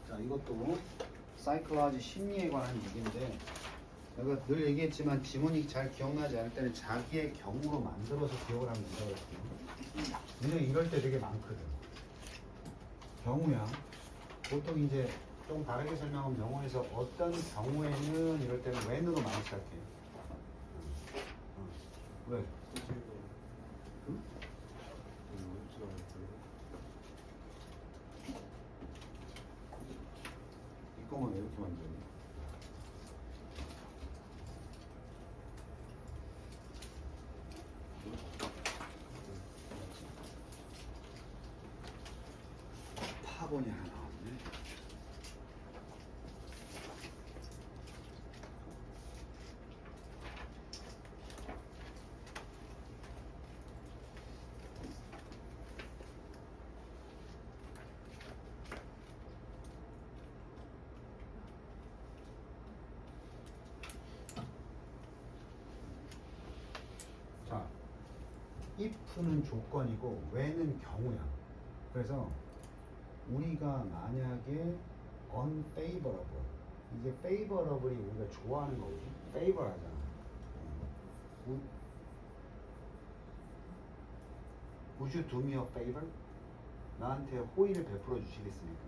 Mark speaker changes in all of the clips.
Speaker 1: 자, 이것도 사이클러지 심리에 관한 얘기인데 내가 늘 얘기했지만 지문이 잘 기억나지 않을 때는 자기의 경우로 만들어서 기억을 하면 된다고 했거든요. 근데 이럴 때 되게 많거든. 경우야. 보통 이제 좀 다르게 설명하면 영어에서 어떤 경우에는 이럴 때는 when으로 많이 시작해요. 왜? 응? 이 거만 왜 이렇게 만들었니? 파본이 하나 나왔네. 자, if는 조건이고 when은 경우야. 그래서 우리가 만약에 unfavorable, 이게 favorable이 우리가 좋아하는 거거든. favor 하잖아. Would you do me a favor? 나한테 호의를 베풀어 주시겠습니까?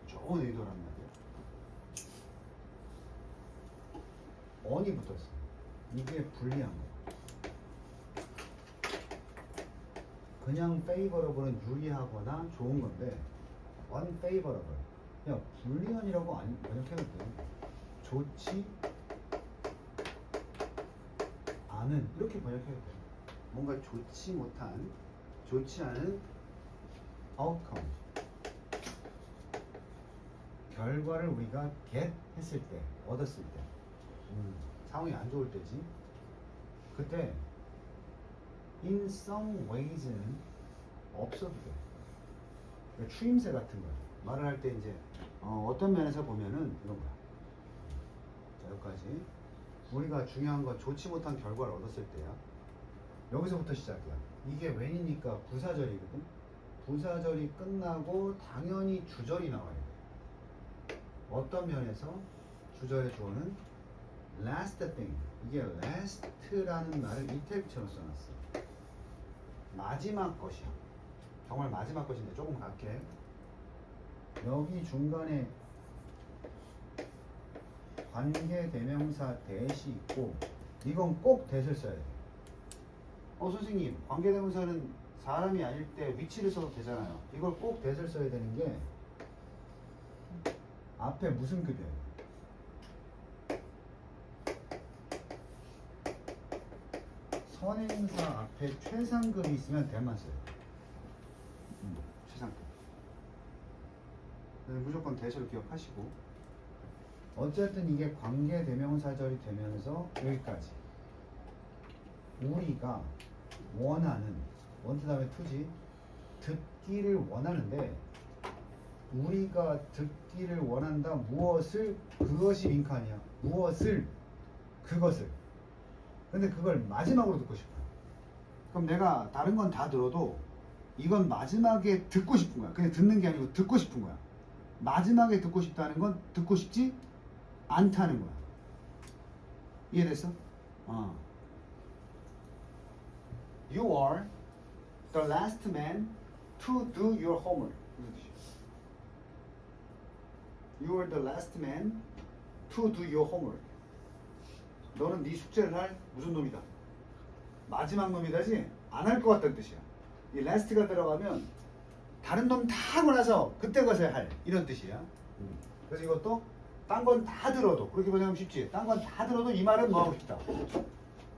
Speaker 1: 좋은 의도란 말이야. on이 붙었어. 이게 불리한 거야. 그냥 favorable은 유리하거나 좋은 건데 unfavorable, 그냥 불리한이라고 번역해도 돼. 좋지 않은, 이렇게 번역해도 돼. 뭔가 좋지 않은 outcome, 결과를 우리가 get 했을 때, 얻었을 때, 상황이 안 좋을 때지. 그때 in some ways는 없어도 돼. 그러니까 추임새 같은 거야. 말을 할 때 이제 어떤 면에서 보면은 이런 거야. 자, 여기까지. 우리가 중요한 건 좋지 못한 결과를 얻었을 때야. 여기서부터 시작이야. 이게 when이니까 부사절이거든. 부사절이 끝나고 당연히 주절이 나와야 돼. 어떤 면에서 주절의 주어는 last thing. 이게 last라는 말을 이태리처럼 써놨어. 마지막 것이야. 정말 마지막 것인데 조금 갈게. 여기 중간에 관계대명사 대시 있고, 이건 꼭 대를 써야 돼. 선생님, 관계대명사는 사람이 아닐 때 위치를 써도 되잖아요. 이걸 꼭 대를 써야 되는 게 앞에 무슨 급이에요? 선행사 앞에 최상급이 있으면 대만 써요. 최상급. 무조건 대시를 기억하시고. 어쨌든 이게 관계대명사절이 되면서 여기까지. 우리가 원하는, 원트 다음에 투지, 듣기를 원하는데, 우리가 듣기를 원한다. 무엇을? 그것이 빈칸이야. 무엇을? 그것을. 근데 그걸 마지막으로 듣고 싶어요. 그럼 내가 다른 건 다 들어도 이건 마지막에 듣고 싶은 거야. 그냥 듣는 게 아니고 듣고 싶은 거야. 마지막에 듣고 싶다는 건 듣고 싶지 않다는 거야. 이해됐어? You are the last man to do your homework. You are the last man to do your homework. 너는 네 숙제를 할 무슨 놈이다? 마지막 놈이다지? 안 할 것 같다는 뜻이야. 이 last가 들어가면 다른 놈 다 하고 나서 그때 가서 할, 이런 뜻이야. 그래서 이것도 딴 건 다 들어도, 그렇게 번역하면 쉽지. 딴 건 다 들어도 이 말은 뭐 하고 싶다?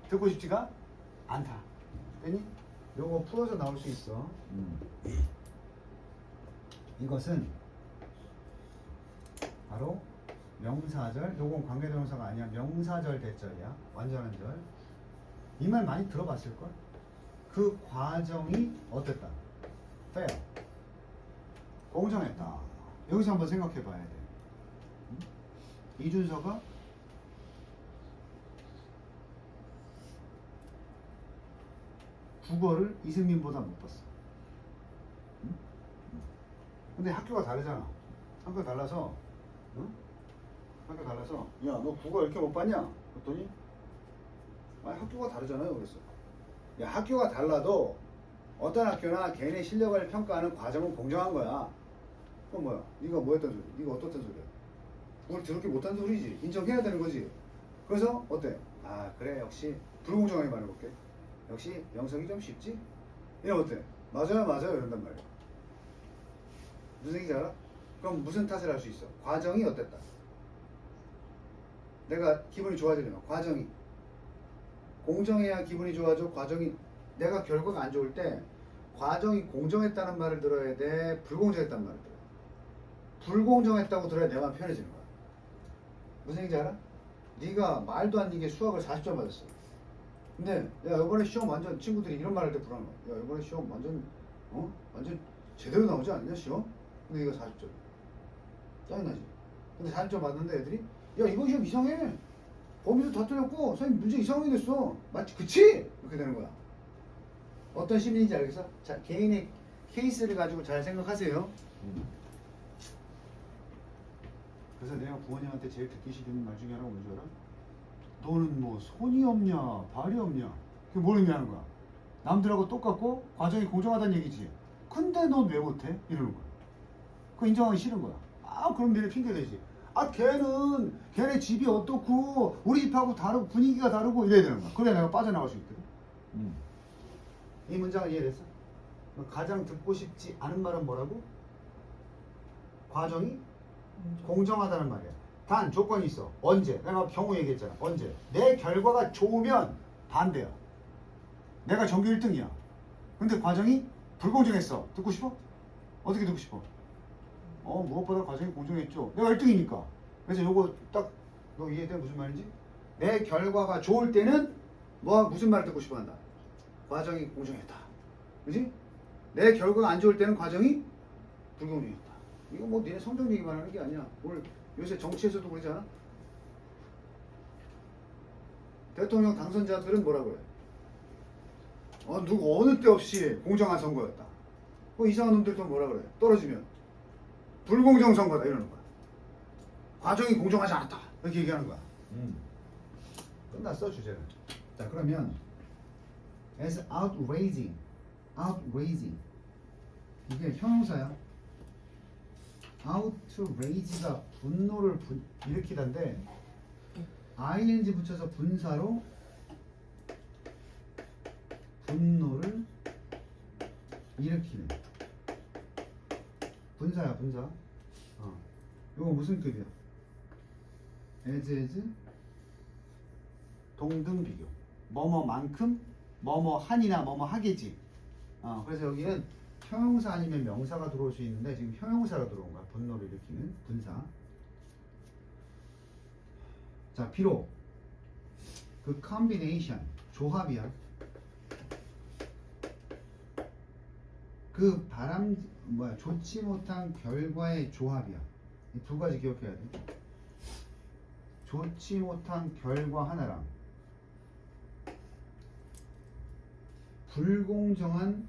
Speaker 1: 듣고 싶지가 않다. 됐니? 요거 풀어서 나올 수 있어. 이것은 바로 명사절, 요건 관계대명사가 아니야. 명사절 대절이야. 완전한 절. 이 말 많이 들어봤을걸? 그 과정이 어땠다? fail. 공정했다. 여기서 한번 생각해 봐야 돼. 이준서가 국어를 이승민보다 못 봤어. 근데 학교가 다르잖아. 학교 달라서, 응? 학교 달라서, 야, 너 국어 이렇게 못 봤냐? 그랬더니, 아니, 학교가 다르잖아요. 그랬어. 야, 학교가 달라도 어떤 학교나 개인의 실력을 평가하는 과정은 공정한 거야. 그건 뭐야? 네가 뭐 했던 소리? 네가 어떻던 소리야? 우리 더럽게 못한 소리지. 인정해야 되는 거지. 그래서 어때? 아, 그래, 역시 불공정하게 말해볼게. 역시 영석이 좀 쉽지? 이러면 어때? 맞아요, 맞아요. 이런단 말이야. 무슨 얘기인지 알아? 그럼 무슨 탓을 할 수 있어? 과정이 어땠다? 내가 기분이 좋아지려면 과정이 공정해야 기분이 좋아져. 과정이 내가 결과가 안 좋을 때 과정이 공정했다는 말을 들어야 돼, 불공정했다는 말을 들어야 돼. 불공정했다고 들어야 내 마음 편해지는 거야. 무슨 얘기인지 알아? 네가 말도 안 되게 수학을 40점 맞았어. 근데 야, 이번에 시험 완전 친구들이 이런 말 할 때 불안한 거야. 야, 이번에 시험 완전 제대로 나오지 않냐 시험? 근데 이거 40점. 짜증나지? 근데 40점 맞는데 애들이 야, 이번 시험 이상해. 범위도 다 틀렸고 선생님 문제 이상하게 됐어. 맞지? 그치? 이렇게 되는 거야. 어떤 심리인지 알겠어? 자, 개인의 케이스를 가지고 잘 생각하세요. 그래서 내가 부모님한테 제일 듣기 싫은 말 중에 하나가 뭔지 알아? 너는 뭐 손이 없냐 발이 없냐. 그게 뭘 의미하는 거야? 남들하고 똑같고 과정이 공정하다는 얘기지. 근데 넌 왜 못해? 이러는 거야. 그거 인정하기 싫은 거야. 아, 그럼 내가 핑계대지. 아, 걔네 집이 어떻고 우리 집하고 다르고 분위기가 다르고 이래야 되는 거야. 그래야 내가 빠져나갈 수 있거든. 이 문장은 이해됐어? 가장 듣고 싶지 않은 말은 뭐라고? 과정이 공정하다는 말이야. 단 조건이 있어. 언제? 내가 경우 얘기했잖아. 언제? 내 결과가 좋으면 반대야. 내가 전교 1등이야. 근데 과정이 불공정했어. 듣고 싶어? 어떻게 듣고 싶어? 무엇보다 과정이 공정했죠. 내가 1등이니까. 그래서 요거 딱 너 이해돼? 무슨 말인지? 내 결과가 좋을 때는 무슨 말을 듣고 싶어 한다. 과정이 공정했다. 그지? 내 결과가 안 좋을 때는 과정이 불공정했다. 이거 뭐 니네 성적 얘기만 하는 게 아니야. 오늘 요새 정치에서도 그러지 않아? 대통령 당선자들은 뭐라고 해? 누구 어느 때 없이 공정한 선거였다. 이상한 놈들도 뭐라 그래? 떨어지면 불공정 선거다 이러는 거야. 과정이 공정하지 않았다 이렇게 얘기하는 거야. 끝났어 주제는. 자, 그러면 as outrageing 이게 형용사야. outrage가 분노를 일으키다인데 ing 붙여서 분사로 분노를 일으키는 분사야 분사. 이거 무슨 급이야? as 동등 비교. 뭐뭐만큼 뭐뭐하니나 뭐뭐하겠지. 그래서 여기는 형용사 아니면 명사가 들어올 수 있는데 지금 형용사가 들어온 거야. 분노를 일으키는 분사. 자, 비록 그 combination 조합이야. 그 좋지 못한 결과의 조합이야. 이 두 가지 기억해야 돼. 좋지 못한 결과 하나랑 불공정한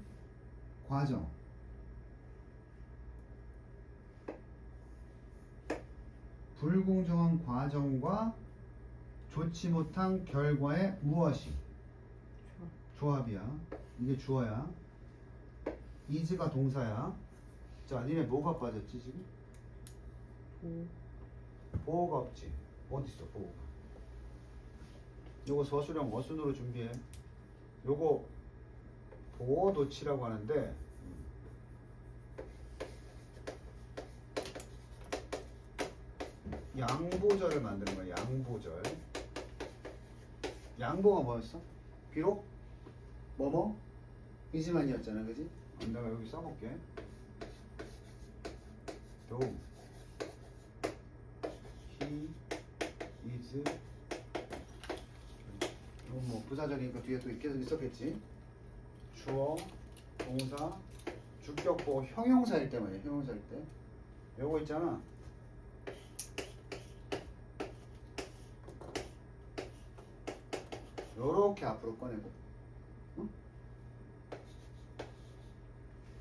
Speaker 1: 과정. 불공정한 과정과 좋지 못한 결과의 무엇이? 조합이야. 이게 주어야. is가 동사야. 자, 니네 뭐가 빠졌지 지금? 보어가 없지. 어디 있어 보어가? 요거 서술형 원순으로 준비해. 요거 보어 도치라고 하는데 양보절을 만드는 거야. 양보절. 양보가 뭐였어? 비록 뭐뭐 이지만이었잖아, 그지? 내가 여기 써볼게. though he is 이건 뭐 부사절이니까 뒤에 또 계속 있었겠지. 주어, 동사, 주격보, 형용사일 때 말이야. 형용사일 때 요거 있잖아. 요렇게 앞으로 꺼내고, 응?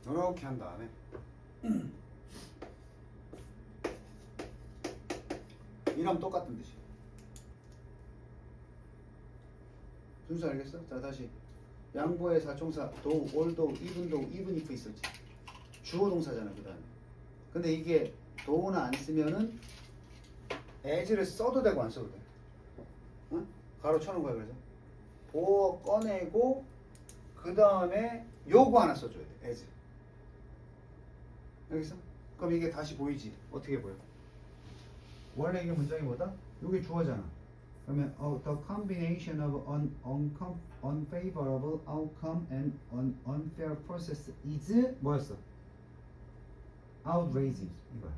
Speaker 1: 요렇게 한 다음에 이랑 똑같은 뜻이야. 순수 알겠어? 자 다시 양보의 사총사 though, although, even though, even if 있었지. 주어 동사잖아 그 다음에. 근데 이게 though는 안 쓰면은 as를 써도 되고 안 써도 돼. 응? 가로 쳐놓은 거야. 그래서 보어 꺼내고 그 다음에 요거 하나 써줘야 돼. as. 여기서? 그럼 이게 다시 보이지? 어떻게 보여? 원래 이게 문장이 뭐다? 이게 주어잖아. 그러면 the combination of an unfavorable outcome and an unfair process is 뭐였어? outrageous 이거야.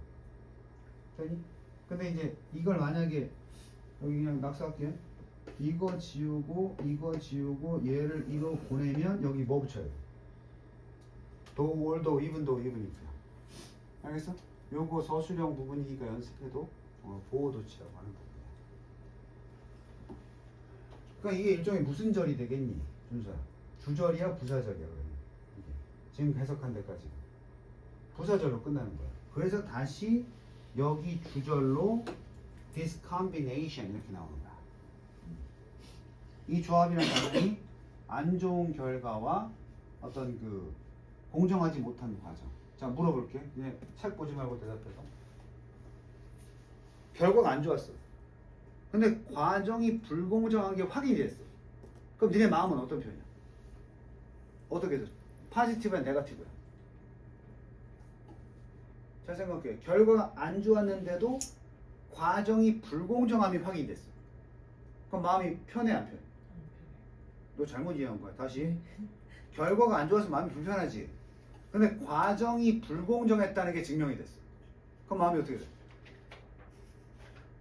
Speaker 1: 되니? 근데 이제 이걸 만약에 여기 그냥 낙서할게. 이거 지우고 얘를 이거 보내면 여기 뭐 붙여야 돼? though, although, even though, even if. 알겠어? 요거 서술형 부분이니까 연습해도 보호도치라고 하는 부분이야. 그러니까 이게 일종의 무슨 절이 되겠니? 준수야. 주절이야 부사절이야 그러면 이게 지금 해석한 데까지 부사절로 끝나는 거야. 그래서 다시 여기 주절로 this combination 이렇게 나오는 거야. 이 조합이라는 단어는 안 좋은 결과와 어떤 그 공정하지 못한 과정. 자 물어볼게. 그냥 책 보지 말고 대답해서. 결과가 안 좋았어. 근데 과정이 불공정한 게 확인이 됐어. 그럼 니네 마음은 어떤 편이야? 어떻게 됐어? 포지티브야 네거티브야? 잘 생각해. 결과가 안 좋았는데도 과정이 불공정함이 확인이 됐어. 그럼 마음이 편해 안 편해? 너 잘못 이해한 거야. 다시. 결과가 안 좋아서 마음이 불편하지. 근데 과정이 불공정했다는 게 증명이 됐어. 그럼 마음이 어떻게 돼?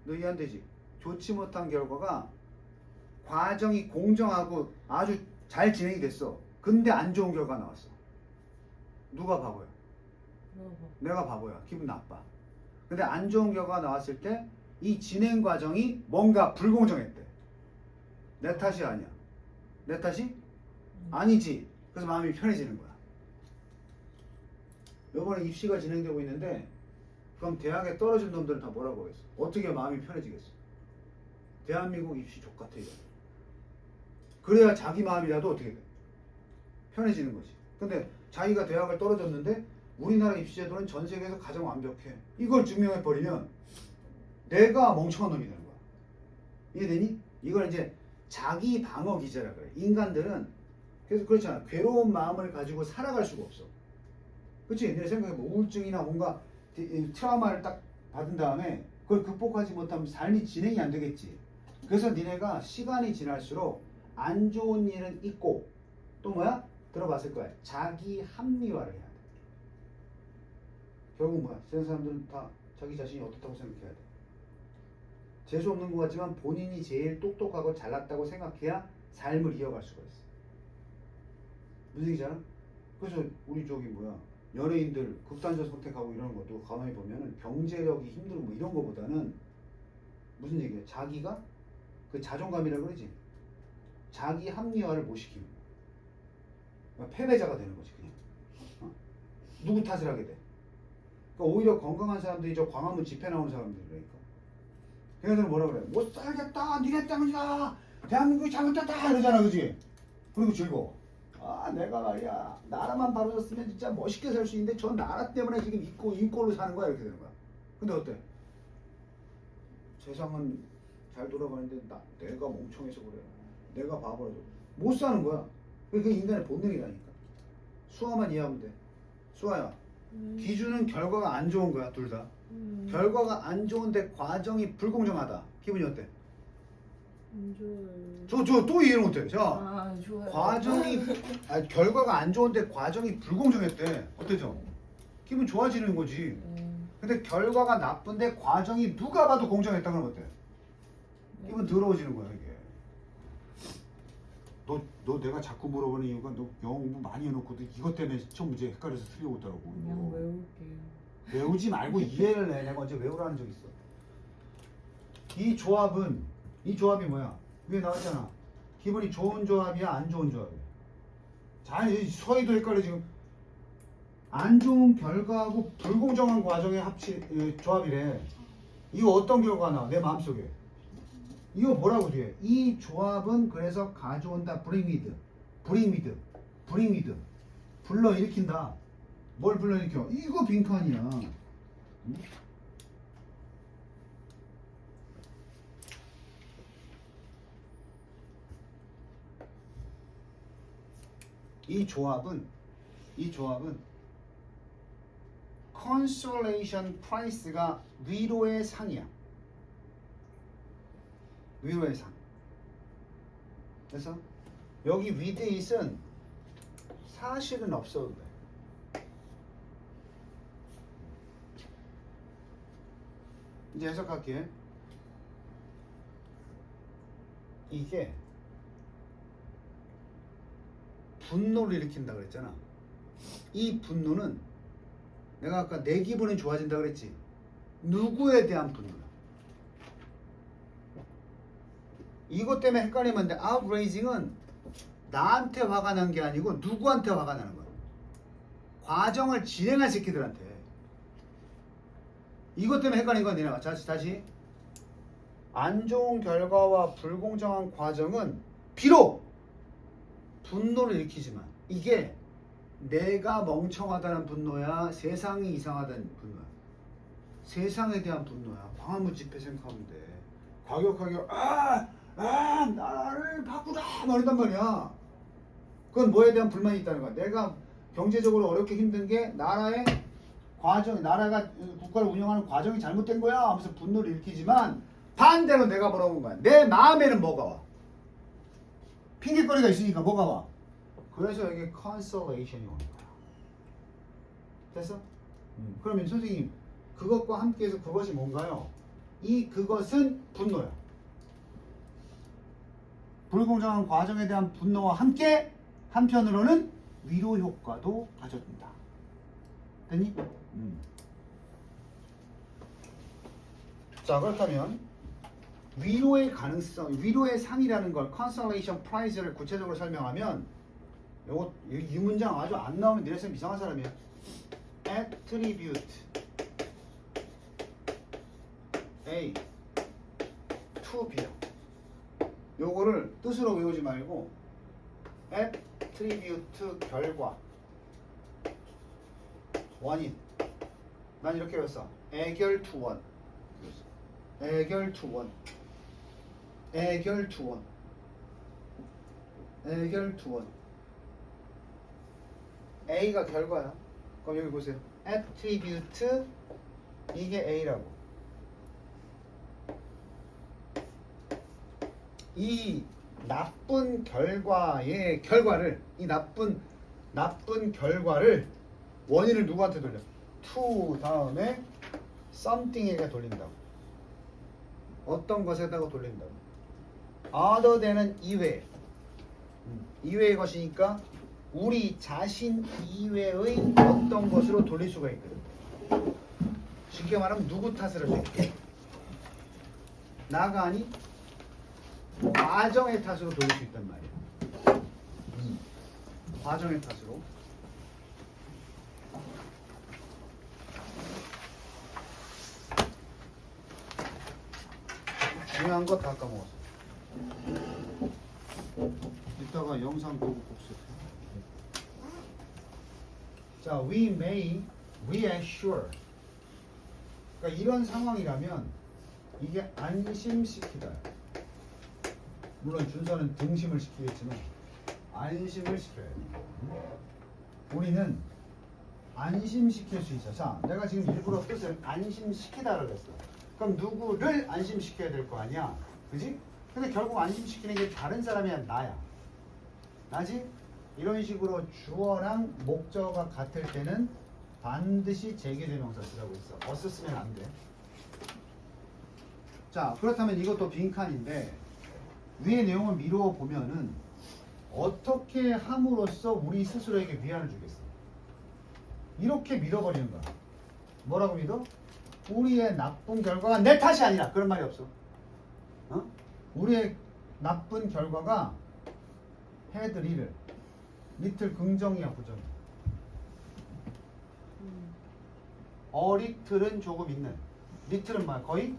Speaker 1: 너 이해 안 되지? 좋지 못한 결과가 과정이 공정하고 아주 잘 진행이 됐어. 근데 안 좋은 결과가 나왔어. 누가 바보야? 내가 바보야. 기분 나빠. 근데 안 좋은 결과가 나왔을 때 이 진행 과정이 뭔가 불공정했대. 내 탓이 아니야. 내 탓이? 아니지. 그래서 마음이 편해지는 거야. 이번에 입시가 진행되고 있는데 그럼 대학에 떨어진 놈들은 다 뭐라고 하겠어? 어떻게 마음이 편해지겠어? 대한민국 입시 족같아 이거. 그래야 자기 마음이라도 어떻게 돼? 편해지는 거지. 근데 자기가 대학을 떨어졌는데 우리나라 입시 제도는 전 세계에서 가장 완벽해. 이걸 증명해버리면 내가 멍청한 놈이 되는 거야. 이해되니? 이걸 이제 자기 방어 기제라 그래. 인간들은 그래서 그렇잖아. 괴로운 마음을 가지고 살아갈 수가 없어. 그치? 내 생각에 뭐 우울증이나 뭔가 트라우마를 딱 받은 다음에 그걸 극복하지 못하면 삶이 진행이 안 되겠지. 그래서 니네가 시간이 지날수록 안 좋은 일은 있고 또 뭐야? 들어봤을 거야. 자기 합리화를 해야 돼. 결국 뭐야? 세상 사람들은 다 자기 자신이 어떻다고 생각해야 돼. 재수 없는 것 같지만 본인이 제일 똑똑하고 잘났다고 생각해야 삶을 이어갈 수가 있어. 무슨 얘기잖아? 그래서 우리 저기 뭐야 연예인들 극단적 선택하고 이런 것도 가만히 보면은 경제력이 힘들고 뭐 이런 거보다는 무슨 얘기야? 자기가 그 자존감이라 그러지. 자기 합리화를 못 시키는 거야. 그러니까 패배자가 되는 거지 그냥. 누구 탓을 하게 돼. 그러니까 오히려 건강한 사람들이 저 광화문 집회 나오는 사람들이라니까. 걔네들은 뭐라 그래? 못 살겠다, 니네 때문이다, 대한민국이 잘못됐다 이러잖아, 그지? 그리고 즐거워. 아, 내가 말이야 나라만 바로졌으면 진짜 멋있게 살 수 있는데 저 나라 때문에 지금 인꼴로 사는 거야 이렇게 되는 거야. 근데 어때? 세상은 잘 돌아가는데 내가 멍청해서 그래. 내가 바보라서 못 사는 거야. 그게 인간의 본능이라니까. 수아만 이해하면 돼. 수아야. 기준은 결과가 안 좋은 거야 둘 다. 결과가 안 좋은데 과정이 불공정하다. 기분이 어때?
Speaker 2: 안 좋아요.
Speaker 1: 저 또 이해를 못해. 자,
Speaker 2: 아, 좋아요.
Speaker 1: 과정이 결과가 안 좋은데 과정이 불공정했대. 어때죠? 기분 좋아지는 거지. 근데 결과가 나쁜데 과정이 누가 봐도 공정했다 그러면 어때? 기분 더러워지는 거야 이게. 너 내가 자꾸 물어보는 이유가 너 영어 공부 많이 해놓고 이것 때문에 시험 문제 헷갈려서 틀려오더라고.
Speaker 2: 그냥 외울게요.
Speaker 1: 외우지 말고 이해를 해. 내가 언제 외우라는 적 있어. 이 조합이 뭐야? 위에 나왔잖아. 기분이 좋은 조합이야 안 좋은 조합이야. 잘 서희도 헷갈려 지금. 안 좋은 결과하고 불공정한 과정의 조합이래. 이거 어떤 결과가 나와? 내 마음속에. 이거 뭐라고 뒤에? 이 조합은 그래서 가져온다. bring with. 불러일으킨다. 뭘 불러일으켜? 이거 빈칸이야. 응? 이 조합은 consolation price가 위로의 상이야. 위로의 상. 그래서 여기 with it은 사실은 없어도 돼. 이제 해석할게. 이게 분노를 일으킨다 그랬잖아. 이 분노는 내가 아까 내 기분이 좋아진다 그랬지. 누구에 대한 분노야? 이것 때문에 헷갈리면 안 돼. outrageing은 나한테 화가 난 게 아니고 누구한테 화가 나는 거야. 과정을 진행한 새끼들한테. 이것 때문에 헷갈린 건 니네가. 다시. 안 좋은 결과와 불공정한 과정은 비록 분노를 일으키지만 이게 내가 멍청하다는 분노야, 세상이 이상하다는 분노야. 세상에 대한 분노야. 광화문 집회 생각하면 돼. 과격하게 나를 바꾸자 말한단 말이야. 그건 뭐에 대한 불만이 있다는 거야. 내가 경제적으로 어렵게 힘든 게 나라의 과정, 나라가 국가를 운영하는 과정이 잘못된 거야 하면서 분노를 일으키지만 반대로 내가 뭐라고 한 거야. 내 마음에는 뭐가 와? 핑계거리가 있으니까 뭐가 와? 그래서 이게 consolation이 오는 거야. 됐어? 그러면 선생님 그것과 함께해서 그것이 뭔가요? 그것은 분노야. 불공정한 과정에 대한 분노와 함께 한편으로는 위로 효과도 가져준다. 됐니? 자, 그렇다면 위로의 가능성, 위로의 상이라는 걸 consolation prize를 구체적으로 설명하면 이 문장 아주 안 나오면 니네 쌤 이상한 사람이야. attribute A to B야. 요거를 뜻으로 외우지 말고 attribute 결과 원인. 난 이렇게 외웠어. 애결 to 원. 애결 to 원. 애결 to 원. 애결 to 원. A가 결과야. 그럼 여기 보세요. attribute 이게 A라고. 이 나쁜 결과의 결과를 이 나쁜 결과를 원인을 누구한테 돌려? to 다음에 something에게 돌린다고. 어떤 것에다가 돌린다고. other than은 이외. 이외의 것이니까 우리 자신 이외의 어떤 것으로 돌릴 수가 있거든. 쉽게 말하면 누구 탓을 할 수 있게. 나가 아니 과정의 탓으로 돌릴 수 있단 말이야. 과정의 탓으로. 중요한 거 다 까먹었어. 이따가 영상 보고 복습해. 자, we may reassure. 그러니까 이런 상황이라면 이게 안심시키다. 물론 준서는 등심을 시키겠지만 안심을 시켜야 돼. 우리는 안심시킬 수 있어. 자, 내가 지금 일부러 뜻을 안심시키다를 했어. 그럼 누구를 안심시켜야 될 거 아니야? 그지? 근데 결국 안심시키는 게 다른 사람이야, 나야. 나지? 이런 식으로 주어랑 목적어가 같을 때는 반드시 제기대명사 쓰라고 했어. 어스 쓰면 안 돼. 자, 그렇다면 이것도 빈칸인데 위의 내용을 미루어 보면은 어떻게 함으로써 우리 스스로에게 위안을 주겠어? 이렇게 밀어버리는 거야. 뭐라고 믿어? 우리의 나쁜 결과가 내 탓이 아니라. 그런 말이 없어. 어? 우리의 나쁜 결과가 헤드 리틀 긍정이야, 부정이야? 리틀은 조금 있는. 리틀은 뭐야? 거의?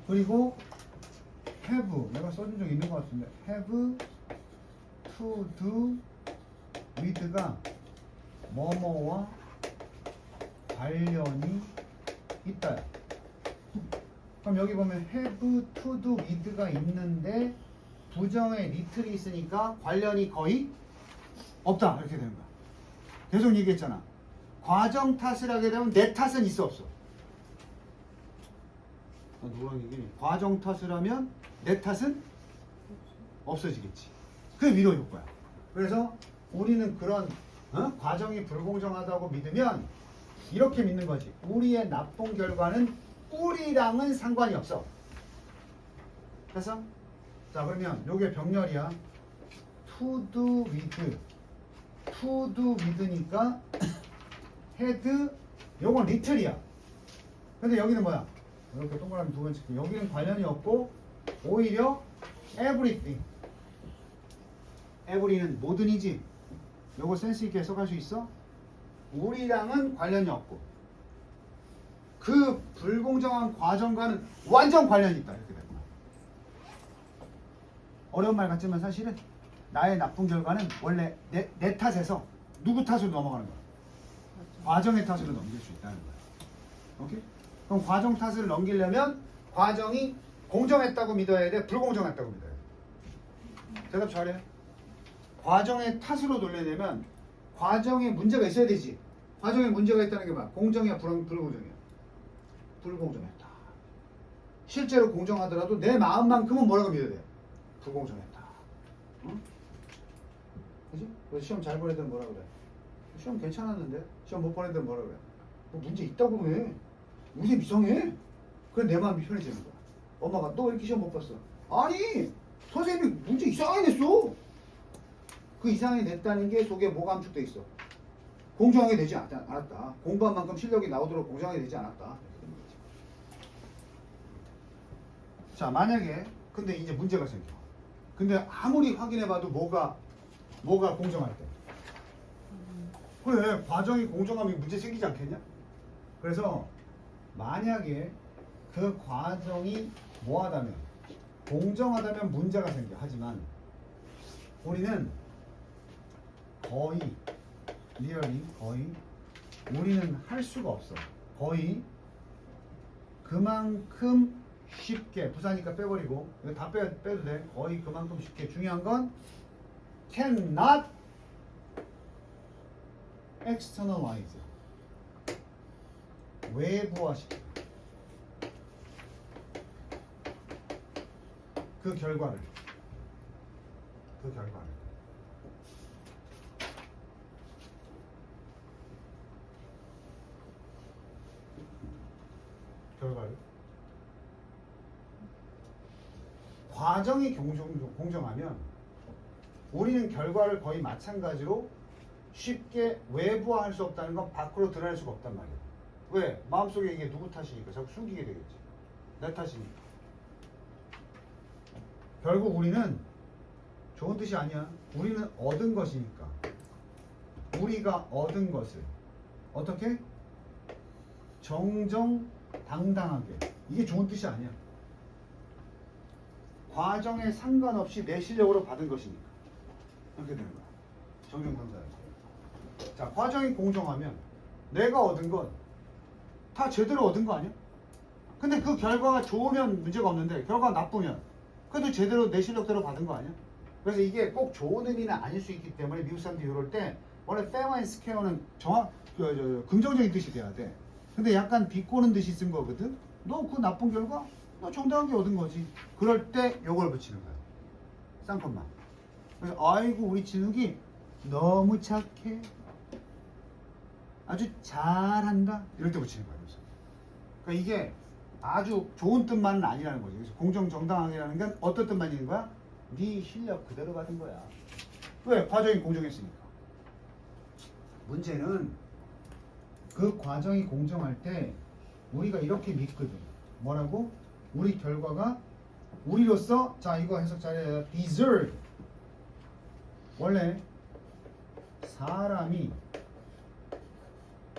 Speaker 1: 그리고 have 내가 써준 적 있는 것 같은데 have to do with가 뭐뭐와 관련이 있다. 그럼 여기 보면 have to do with가 있는데 부정에 little이 있으니까 관련이 거의 없다 이렇게 되는 거야. 계속 얘기했잖아. 과정 탓을 하게 되면 내 탓은 있어 없어? 누구랑 얘기해? 과정 탓을 하면 내 탓은 없어지겠지. 그게 위로 효과야. 그래서 우리는 그런 과정이 불공정하다고 믿으면 이렇게 믿는 거지. 우리의 나쁜 결과는 우리랑은 상관이 없어. 그래서 자 그러면 요게 병렬이야. to do with to do with니까 had 요건 little이야. 근데 여기는 뭐야? 이렇게 동그라미 두 번 찍고 여기는 관련이 없고 오히려 everything every는 모든이지. 요거 센스 있게 해석할 수 있어? 우리랑은 관련이 없고 그 불공정한 과정과는 완전 관련이 있다 이렇게 되는 거야. 어려운 말 같지만 사실은 나의 나쁜 결과는 원래 내 탓에서 누구 탓으로 넘어가는 거야. 과정의 탓으로 넘길 수 있다는 거야. 오케이? 그럼 과정 탓을 넘기려면 과정이 공정했다고 믿어야 돼? 불공정했다고 믿어야 돼? 대답 잘해. 과정의 탓으로 돌려내면 과정에 문제가 있어야 되지. 과정에 문제가 있다는 게 뭐야? 공정이야? 불공정이야? 불공정했다. 실제로 공정하더라도 내 마음만큼은 뭐라고 믿어야 돼? 불공정했다. 응? 그지? 그래서 시험 잘 보낼 때는 뭐라 그래? 시험 괜찮았는데? 시험 못 보낼 때는 뭐라 그래? 뭐 문제 있다고 해. 문제 이상해. 그래 내 마음이 편해지는 거야. 엄마가 너 왜 이렇게 시험 못 봤어? 아니 선생님이 문제 이상하게 냈어. 그 이상하게 냈다는 게 속에 뭐가 함축돼 있어? 공정하게 되지 않았다. 공부한 만큼 실력이 나오도록 공정하게 되지 않았다. 이렇게 되는 거지. 자 만약에 근데 이제 문제가 생겨. 근데 아무리 확인해봐도 뭐가 공정할 때? 그래 과정이 공정하면 문제 생기지 않겠냐? 그래서 만약에 그 과정이 뭐하다면 공정하다면 문제가 생겨. 하지만 우리는 거의 리얼리 거의 우리는 할 수가 없어. 거의 그만큼 쉽게 부사니까 빼버리고 이거 다 빼도 돼. 거의 그만큼 쉽게. 중요한 건 cannot externalize 외부화시켜. 그 결과를 과정이 공정하면 우리는 결과를 거의 마찬가지로 쉽게 외부화할 수 없다는 건 밖으로 드러낼 수가 없단 말이야. 왜? 마음속에 이게 누구 탓이니까 자꾸 숨기게 되겠지. 내 탓이니까. 결국 우리는 좋은 뜻이 아니야. 우리는 얻은 것이니까. 우리가 얻은 것을 어떻게? 정정당당하게. 이게 좋은 뜻이 아니야. 과정에 상관없이 내 실력으로 받은 것이니까. 이렇게 되는 거야. 정정당당하게. 자, 과정이 공정하면 내가 얻은 건 다 제대로 얻은 거 아니야? 근데 그 결과가 좋으면 문제가 없는데 결과가 나쁘면 그래도 제대로 내 실력대로 받은 거 아니야? 그래서 이게 꼭 좋은 의미는 아닐 수 있기 때문에 미국 사람들이 이럴 때 원래 fair and square는 긍정적인 뜻이 돼야 돼. 근데 약간 비꼬는 듯이 쓴 거거든. 너 그 나쁜 결과 너 정당하게 얻은 거지. 그럴 때 요걸 붙이는 거야. 쌍콤만. 그래서 아이고 우리 진욱이 너무 착해. 아주 잘한다. 이럴 때 붙이는 거야. 그래서. 그러니까 이게 아주 좋은 뜻만은 아니라는 거지. 그래서 공정정당하게라는 건 어떤 뜻만 있는 거야? 네 실력 그대로 받은 거야. 왜? 과정이 공정했으니까. 문제는 그 과정이 공정할 때 우리가 이렇게 믿거든. 뭐라고? 우리 결과가 우리로서 자 이거 해석 잘해야 deserve. 원래 사람이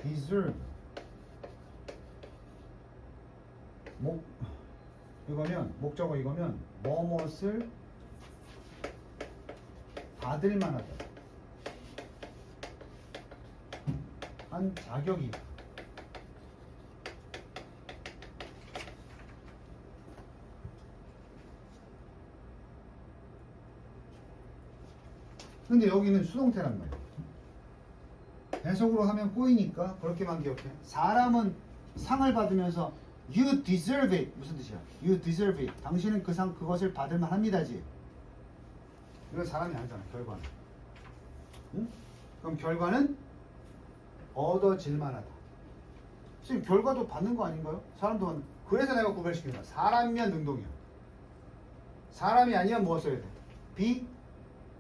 Speaker 1: deserve 이거면 목적어 이거면 뭐뭇을 받을 만하다 한 자격이 근데 여기는 수동태란 말이야. 해석으로 하면 꼬이니까 그렇게만 기억해. 사람은 상을 받으면서 You deserve it 무슨 뜻이야? You deserve it. 당신은 그 상 그것을 받을 만합니다지. 이건 사람이 아니잖아. 결과는. 응? 그럼 결과는 얻어질 만하다. 지금 결과도 받는 거 아닌가요? 사람도 받는. 그래서 내가 구별시키는 거야. 사람이면 능동이야. 사람이 아니면 뭐 써야 돼? be,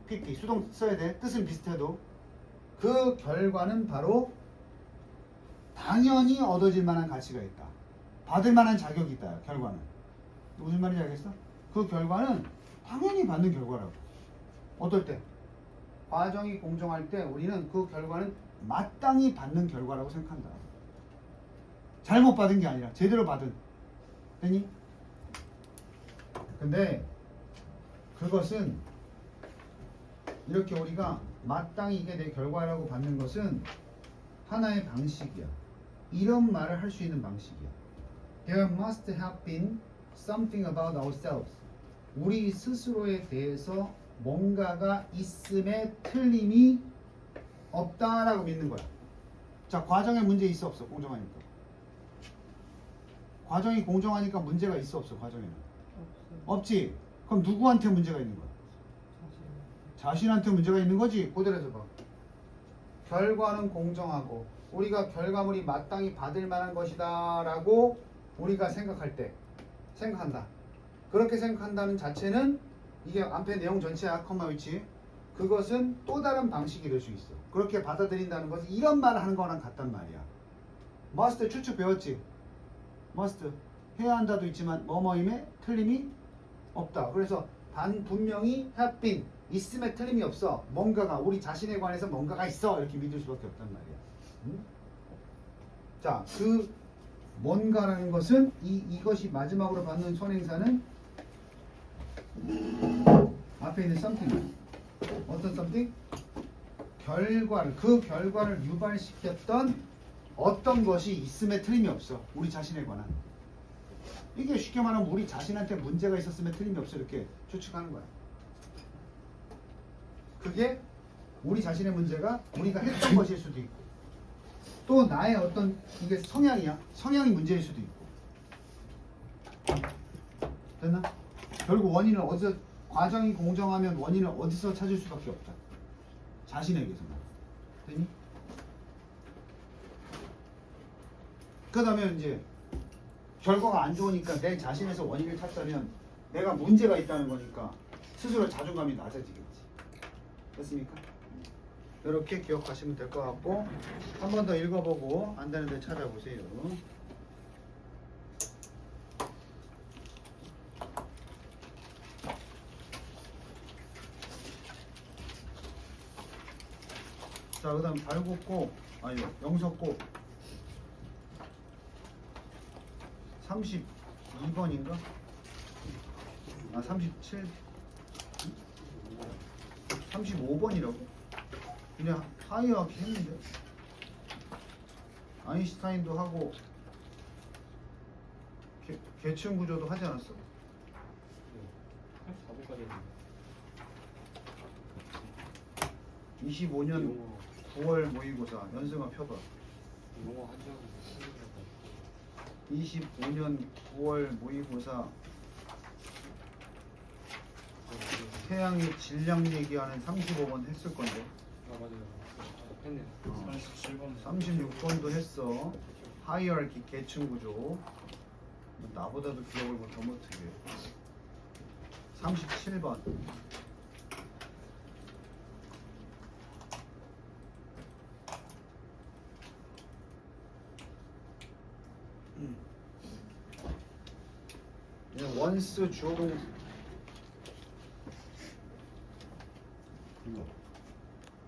Speaker 1: PP 수동 써야 돼. 뜻은 비슷해도 그 결과는 바로 당연히 얻어질 만한 가치가 있다. 받을 만한 자격이 있다. 결과는 무슨 말인지 알겠어? 그 결과는 당연히 받는 결과라고. 어떨 때? 과정이 공정할 때 우리는 그 결과는 마땅히 받는 결과라고 생각한다. 잘못 받은 게 아니라 제대로 받은. 되니? 근데 그것은 이렇게 우리가 마땅히 이게 내 결과라고 받는 것은 하나의 방식이야. 이런 말을 할 수 있는 방식이야. There must have been something about ourselves. 우리 스스로에 대해서 뭔가가 있음에 틀림이 없다라고 믿는 거야. 자, 과정에 문제 있어 없어? 공정하니까. 과정이 공정하니까 문제가 있어 없어? 과정에는
Speaker 2: 없어요.
Speaker 1: 없지. 그럼 누구한테 문제가 있는 거야? 자신한테 문제가 있는 거지. 고대로서 봐. 결과는 공정하고 우리가 결과물이 마땅히 받을 만한 것이다 라고 우리가 생각할 때 생각한다. 그렇게 생각한다는 자체는 이게 앞에 내용 전체야. 컴마 위치. 그것은 또 다른 방식이 될 수 있어. 그렇게 받아들인다는 것은 이런 말을 하는 거랑 같단 말이야. must 추측 배웠지? must 해야 한다도 있지만 뭐뭐임에 틀림이 없다. 그래서 분명히 have been 있음에 틀림이 없어. 뭔가가 우리 자신에 관해서 뭔가가 있어. 이렇게 믿을 수밖에 없단 말이야. 응? 자, 그 뭔가라는 것은 이것이 마지막으로 받는 선행사는 앞에 있는 something. 어떤 something? 그 결과를 유발시켰던 어떤 것이 있음에 틀림이 없어. 우리 자신에 관한. 이게 쉽게 말하면 우리 자신한테 문제가 있었으면 틀림이 없어. 이렇게 추측하는 거야. 그게 우리 자신의 문제가 우리가 했던 것일 수도 있고 또 나의 어떤 이게 성향이야. 성향이 문제일 수도 있고. 됐나? 결국 원인을 어디서 과정이 공정하면 원인을 어디서 찾을 수밖에 없다. 자신에게서만. 됐니? 그 다음에 이제 결과가 안 좋으니까 내 자신에서 원인을 찾자면 내가 문제가 있다는 거니까 스스로 자존감이 낮아지겠지. 됐습니까? 이렇게 기억하시면 될 것 같고 한 번 더 읽어보고 안 되는데 찾아보세요. 자, 그 다음 발굽고 아니 영석고 32번인가? 아 37 35번이라고? 그냥 하이어키 했는데 아인슈타인도 하고 계층 구조도 하지 않았어? 25년 9월 모의고사 연승아 펴봐. 25년 9월 모의고사 태양의 질량 얘기하는 35번 했을 건데.
Speaker 3: 아 맞아요. 했네요. 37번.
Speaker 1: 36번도 했어. 하이어키 계층 구조. 나보다도 기억을 더 못하게. 37번. 원스 주어동